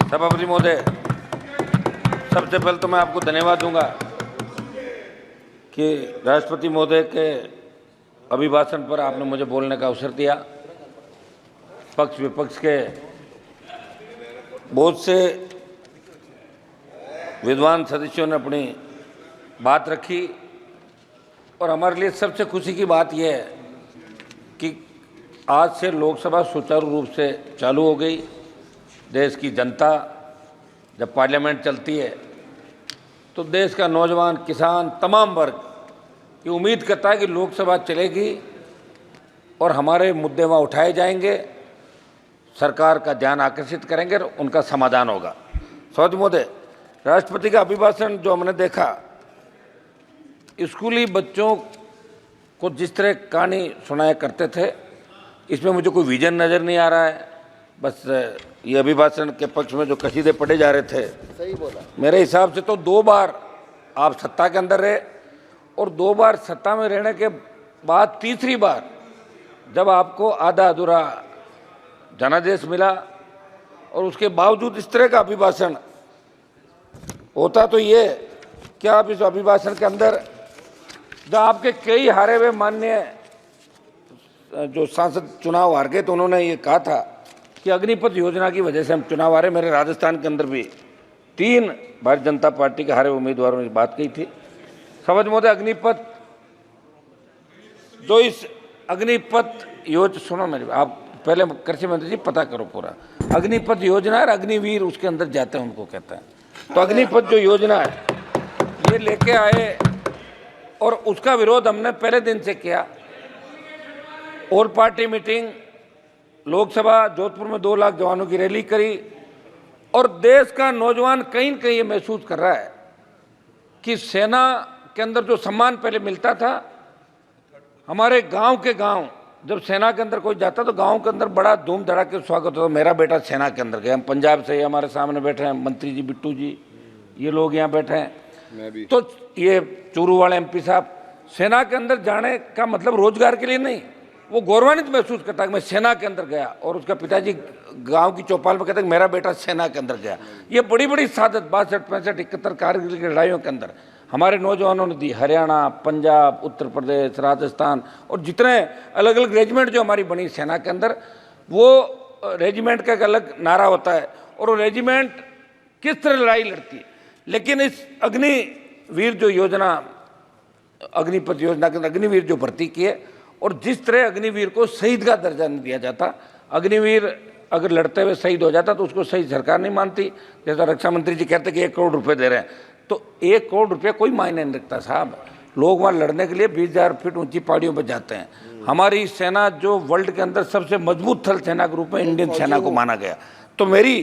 सभापति महोदय, सबसे पहले तो मैं आपको धन्यवाद दूंगा कि राष्ट्रपति महोदय के अभिभाषण पर आपने मुझे बोलने का अवसर दिया। पक्ष विपक्ष के बहुत से विद्वान सदस्यों ने अपनी बात रखी और हमारे लिए सबसे खुशी की बात यह है कि आज से लोकसभा सुचारू रूप से चालू हो गई। देश की जनता जब पार्लियामेंट चलती है तो देश का नौजवान, किसान, तमाम वर्ग ये उम्मीद करता है कि लोकसभा चलेगी और हमारे मुद्दे वहाँ उठाए जाएंगे, सरकार का ध्यान आकर्षित करेंगे और उनका समाधान होगा। सभापति महोदय, राष्ट्रपति का अभिभाषण जो हमने देखा, स्कूली बच्चों को जिस तरह कहानी सुनाया करते थे, इसमें मुझे कोई विजन नज़र नहीं आ रहा है। बस ये अभिभाषण के पक्ष में जो कसीदे पढ़े जा रहे थे, सही बोला। मेरे हिसाब से तो 2 बार आप सत्ता के अंदर रहे और 2 बार सत्ता में रहने के बाद तीसरी बार जब आपको आधा अधूरा जनादेश मिला और उसके बावजूद इस तरह का अभिभाषण होता, तो ये क्या आप इस अभिभाषण के अंदर जब आपके कई हारे हुए माननीय जो सांसद चुनाव हार गए तो उन्होंने ये कहा था कि अग्निपथ योजना की वजह से हम चुनाव हारे। मेरे राजस्थान के अंदर भी 3 भारतीय जनता पार्टी के हारे उम्मीदवारों ने बात कही थी। सभापति महोदय, अग्निपथ जो इस अग्निपथ योजना, सुनो मेरी, आप पहले कृषि मंत्री जी पता करो पूरा। अग्निपथ योजना और अग्निवीर उसके अंदर जाते हैं, उनको कहते हैं। तो अग्निपथ जो योजना है ये लेके आए और उसका विरोध हमने पहले दिन से किया। All party meeting, Lok Sabha Jodhpur में 2 लाख जवानों की रैली करी और देश का नौजवान कहीं न कहीं ये महसूस कर रहा है कि सेना के अंदर जो सम्मान पहले मिलता था, हमारे गांव के गांव जब सेना के अंदर कोई जाता तो गांव के अंदर बड़ा धूम धड़ाके स्वागत होता। मेरा बेटा सेना के अंदर गया। हम पंजाब से, हमारे सामने बैठे हैं मंत्री जी, बिट्टू जी, ये लोग यहाँ बैठे हैं। तो ये चूरू वाले MP साहब, सेना के अंदर जाने का मतलब रोजगार के लिए नहीं, वो गौरवान्वित महसूस करता है कि मैं सेना के अंदर गया। और उसका पिताजी गांव की चौपाल में कहते हैं मेरा बेटा सेना के अंदर गया। ये बड़ी बड़ी सादत 62, 65, 71 कारगिल की लड़ाइयों के अंदर हमारे नौजवानों ने दी। हरियाणा, पंजाब, उत्तर प्रदेश, राजस्थान और जितने अलग अलग रेजिमेंट जो हमारी बनी सेना के अंदर, वो रेजिमेंट का एक अलग नारा होता है और वो रेजिमेंट किस तरह लड़ाई लड़ती है। लेकिन इस अग्निवीर जो योजना, अग्निपथ योजना के अंदर अग्निवीर जो भर्ती की है और जिस तरह अग्निवीर को शहीद का दर्जा नहीं दिया जाता, अग्निवीर अगर लड़ते हुए शहीद हो जाता तो उसको शहीद सरकार नहीं मानती। जैसा रक्षा मंत्री जी कहते कि 1 करोड़ रुपए दे रहे हैं, तो 1 करोड़ रुपये कोई मायने नहीं रखता साहब। लोग वहाँ लड़ने के लिए 20,000 फीट ऊंची पहाड़ियों पर जाते हैं। हमारी सेना जो वर्ल्ड के अंदर सबसे मजबूत थल सेना के रूप में इंडियन सेना को माना गया। तो मेरी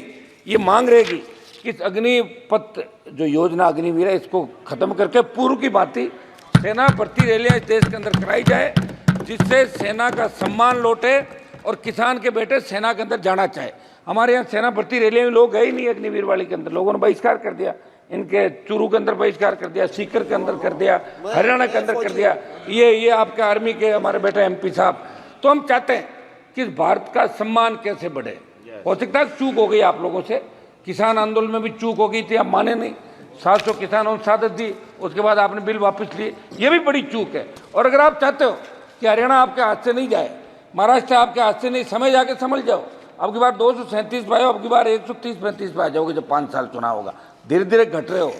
ये मांग रहेगी कि इस अग्निपथ जो योजना अग्निवीर है, इसको खत्म करके पूर्व की भांति सेना भर्ती रैलियाँ इस देश के अंदर कराई जाए, जिससे सेना का सम्मान लौटे और किसान के बेटे सेना के अंदर जाना चाहे। हमारे यहाँ सेना भर्ती रैलियाँ में लोग गए ही नहीं अग्निवीर वाली के अंदर। लोगों ने बहिष्कार कर दिया, इनके चूरू के अंदर बहिष्कार कर दिया, सीकर के अंदर कर दिया, हरियाणा के अंदर कर दिया। ये आपके आर्मी के हमारे बेटे MP साहब। तो हम चाहते हैं कि भारत का सम्मान कैसे बढ़े। हो सकता है चूक हो गई आप लोगों से, किसान आंदोलन में भी चूक हो गई थी, आप माने नहीं। 700 किसानों ने शहादत दी, उसके बाद आपने बिल वापस लिए, ये भी बड़ी चूक है। और अगर आप चाहते हो कि हरियाणा आपके हाथ से नहीं जाए, महाराष्ट्र आपके हाथ से नहीं, समय जाके समझ जाओ। अब की बार 237 पे आओ, अब की बार 130-135 पे आ जाओगे जब 5 साल चुनाव होगा। धीरे धीरे घट रहे हो।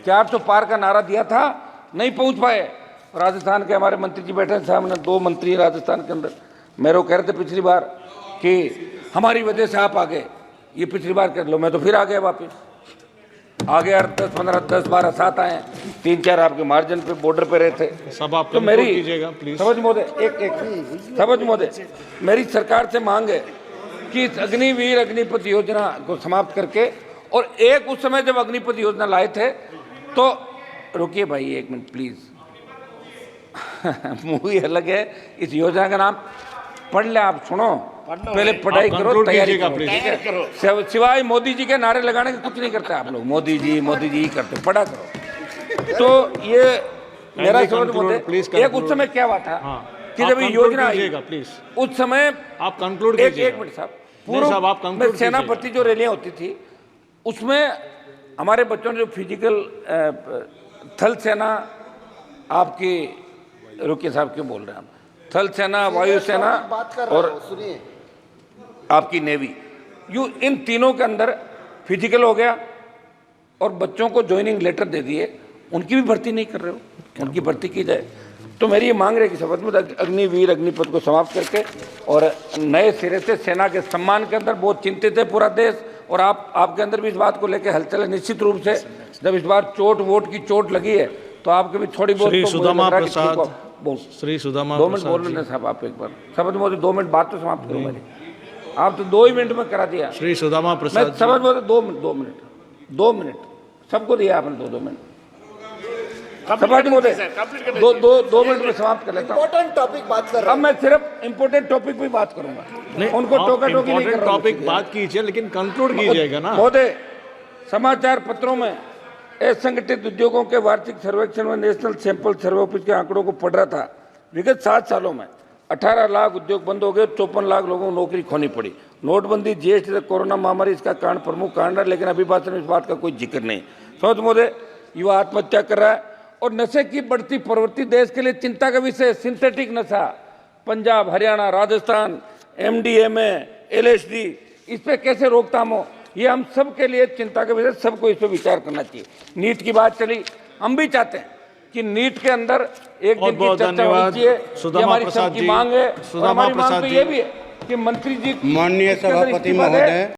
400 पार का नारा दिया था, नहीं पहुंच पाए। राजस्थान के हमारे मंत्री जी बैठे सामने, 2 मंत्री राजस्थान के अंदर, मेरे को कह रहे थे पिछली बार कि हमारी वजह से आप आ गए, ये पिछली बार कर लो। मैं तो फिर आ गया वापस, आ गया 10, 15, 10, 12, 7 आए, 3-4 आपके मार्जिन पे बॉर्डर पे रहे थे। सब आप तो मेरी समझ महोदय, समझ महोदय, मेरी सरकार से मांग है कि इस अग्निवीर अग्निपथ योजना को समाप्त करके, और एक उस समय जब अग्निपथ योजना लाए थे तो, रुकिए भाई 1 मिनट प्लीज, मूवी अलग है, इस योजना का नाम पढ़ ले आप, सुनो पहले पढ़ाई करो, तैयारी करो। सिवाय मोदी जी के नारे लगाने के कुछ नहीं करते आप लोग। मोदी जी ही करते, पढ़ा करो। तो ये मेरा समझ महोदय, एक उस समय क्या हुआ था कि जब ये योजना आई, उस समय आप कंक्लूड कीजिएगा। एक मिनट साहब, पूर्व में सेना भर्ती जो रैलियां होती थी उसमें हमारे बच्चों ने जो फिजिकल थल सेना, आपकी रुकिए साहब क्यों बोल रहे हैं आप, थल सेना, वायुसेना और आपकी नेवी, इन तीनों के अंदर फिजिकल हो गया और बच्चों को ज्वाइनिंग लेटर दे दिए, उनकी भी भर्ती नहीं कर रहे हो, उनकी भर्ती की जाए। तो मेरी ये मांग रही है कि शपथ में अग्निवीर अग्निपथ को समाप्त करके और नए सिरे से सेना के सम्मान के अंदर बहुत चिंतित है पूरा देश, और आपके अंदर भी इस बात को लेकर हलचल है। निश्चित रूप से जब इस बार वोट की चोट लगी है तो आपके भी थोड़ी बहुत श्री सुदामा प्रसाद 2 मिनट बोल रहे साहब, आप एक बार शपथ मोदी 2 मिनट बात तो समाप्त करो मेरी, आप तो 2 ही मिनट में करा दिया। श्री सुदामा प्रसाद शपथ मोदी 2 मिनट सबको दिया आपने, 2 मिनट शपथ मोदी 2 मिनट में समाप्त कर लेता हूँ। इम्पोर्टेंट टॉपिक बात कर रहा अब मैं सिर्फ इम्पोर्टेंट टॉपिक पे बात करूंगा, उनको टोका टोकी नहीं कर रहा हूं। टॉपिक बात कीजिए लेकिन कंक्लूड कीजिएगा ना। महोदय, समाचार पत्रों में असंगठित उद्योगों के वार्षिक सर्वेक्षण में नेशनल सैंपल सर्वे ऑफिस के आंकड़ों को पढ़ रहा था। विगत 7 सालों में 18 लाख उद्योग बंद हो गए, 54 लाख लोगों को नौकरी खोनी पड़ी। नोटबंदी, जीएसटी, कोरोना महामारी इसका कारण, प्रमुख कारण है, लेकिन अभी भाषण में इस बात का कोई जिक्र नहीं। समझ महोदय, युवा आत्महत्या कर रहा है और नशे की बढ़ती प्रवृत्ति देश के लिए चिंता का विषय। सिंथेटिक नशा, पंजाब, हरियाणा, राजस्थान, एमडीएमए, एलएसडी, इस पे कैसे रोकथाम हो, ये हम सब के लिए चिंता का विषय, सबको इस पर विचार करना चाहिए। नीट की बात चली, हम भी चाहते हैं कि नीट के अंदर एक दिन की चर्चा होनी चाहिए, ये हमारी सबकी मांग है। और हमारी मांग तो ये भी है कि मंत्री जी, माननीय सभापति महोदय।